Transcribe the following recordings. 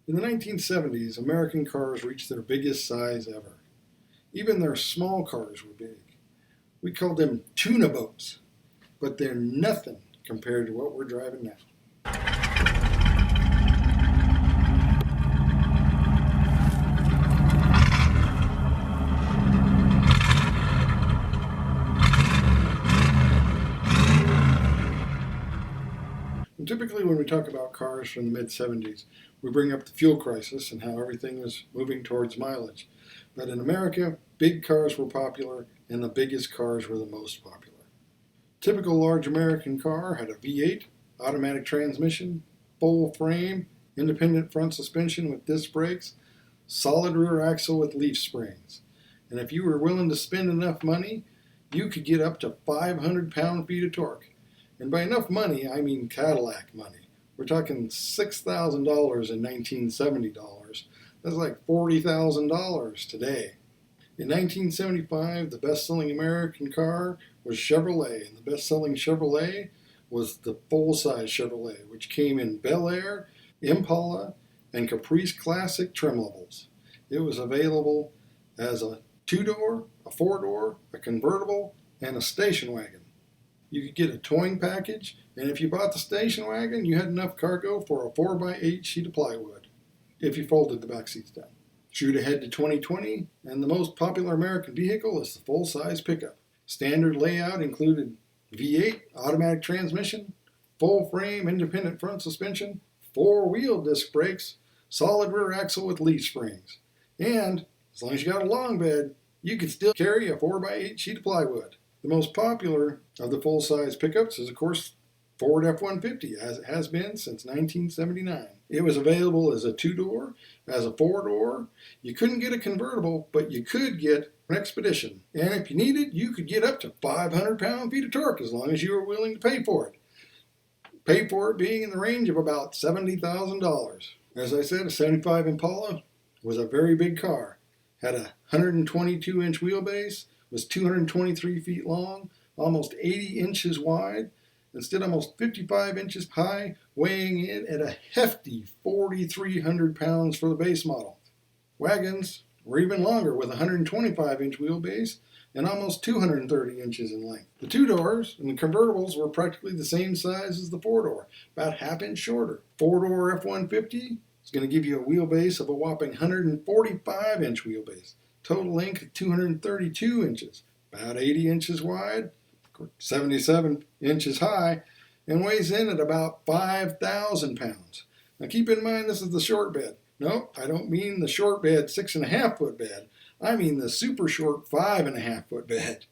In the 1970s, American cars reached their biggest size ever. Even their small cars were big. We called them tuna boats, but they're nothing compared to what we're driving now. And typically when we talk about cars from the mid-70s, we bring up the fuel crisis and how everything was moving towards mileage. But in America, big cars were popular and the biggest cars were the most popular. Typical large American car had a V8, automatic transmission, full frame, independent front suspension with disc brakes, solid rear axle with leaf springs. And if you were willing to spend enough money, you could get up to 500 pound-feet of torque. And by enough money, I mean Cadillac money. We're talking $6,000 in 1970 dollars. That's like $40,000 today. In 1975, the best-selling American car was Chevrolet, and the best-selling Chevrolet was the full-size Chevrolet, which came in Bel Air, Impala, and Caprice Classic trim levels. It was available as a two-door, a four-door, a convertible, and a station wagon. You could get a towing package, and if you bought the station wagon, you had enough cargo for a 4x8 sheet of plywood, if you folded the back seats down. Shoot ahead to 2020, and the most popular American vehicle is the full-size pickup. Standard layout included V8, automatic transmission, full-frame independent front suspension, four-wheel disc brakes, solid rear axle with leaf springs. And, as long as you got a long bed, you could still carry a 4x8 sheet of plywood. The most popular of the full-size pickups is, of course, Ford F-150, as it has been since 1979. It was available as a two-door, as a four-door. You couldn't get a convertible, but you could get an Expedition. And if you needed, you could get up to 500 pound-feet of torque as long as you were willing to pay for it. Pay for it being in the range of about $70,000. As I said, a 75 Impala was a very big car. Had a 122-inch wheelbase, was 223 feet long, almost 80 inches wide, and stood almost 55 inches high, weighing in at a hefty 4,300 pounds for the base model. Wagons were even longer with a 125-inch wheelbase and almost 230 inches in length. The two-doors and the convertibles were practically the same size as the four-door, about half-inch shorter. Four-door F-150 is going to give you a wheelbase of a whopping 145-inch wheelbase. Total length of 232 inches, about 80 inches wide, 77 inches high, and weighs in at about 5,000 pounds. Now keep in mind this is the short bed. No, I don't mean the short bed 6.5 foot bed. I mean the super short 5.5 foot bed.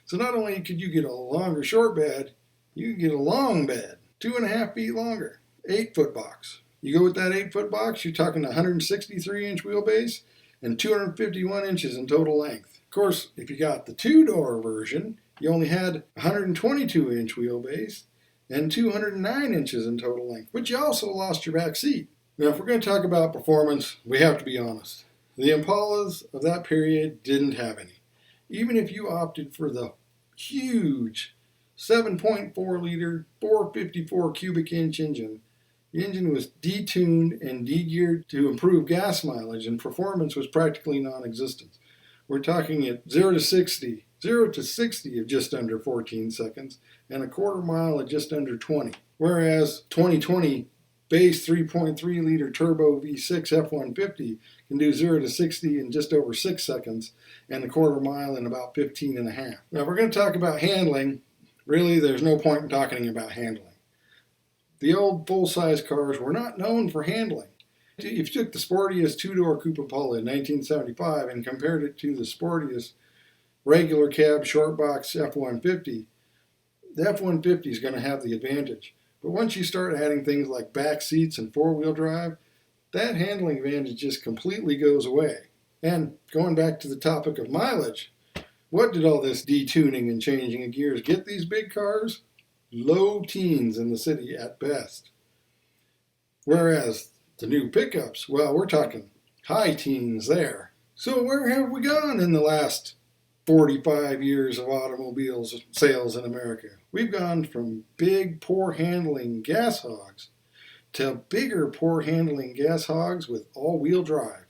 So not only could you get a longer short bed, you could get a long bed, 2.5 feet longer, 8 foot box. You go with that 8 foot box, you're talking 163 inch wheelbase, and 251 inches in total length. Of course, if you got the two-door version, you only had 122-inch wheelbase and 209 inches in total length, but you also lost your back seat. Now, if we're going to talk about performance, we have to be honest. The Impalas of that period didn't have any. Even if you opted for the huge 7.4-liter, 454 cubic inch engine, the engine was detuned and de-geared to improve gas mileage, and performance was practically non-existent. We're talking at 0 to 60 of just under 14 seconds, and a quarter mile at just under 20. Whereas 2020 base 3.3-liter turbo V6 F-150 can do 0 to 60 in just over 6 seconds, and a quarter mile in about 15 and a half. Now, if we're going to talk about handling, really there's no point in talking about handling. The old full-size cars were not known for handling. If you took the sportiest two-door Coupe Impala in 1975 and compared it to the sportiest regular cab short box F-150, the F-150 is going to have the advantage. But once you start adding things like back seats and four-wheel drive, that handling advantage just completely goes away. And going back to the topic of mileage, what did all this detuning and changing of gears get these big cars? Low teens in the city at best. Whereas the new pickups, well, we're talking high teens there. So where have we gone in the last 45 years of automobiles sales in America? We've gone from big, poor handling gas hogs to bigger, poor handling gas hogs with all-wheel drive.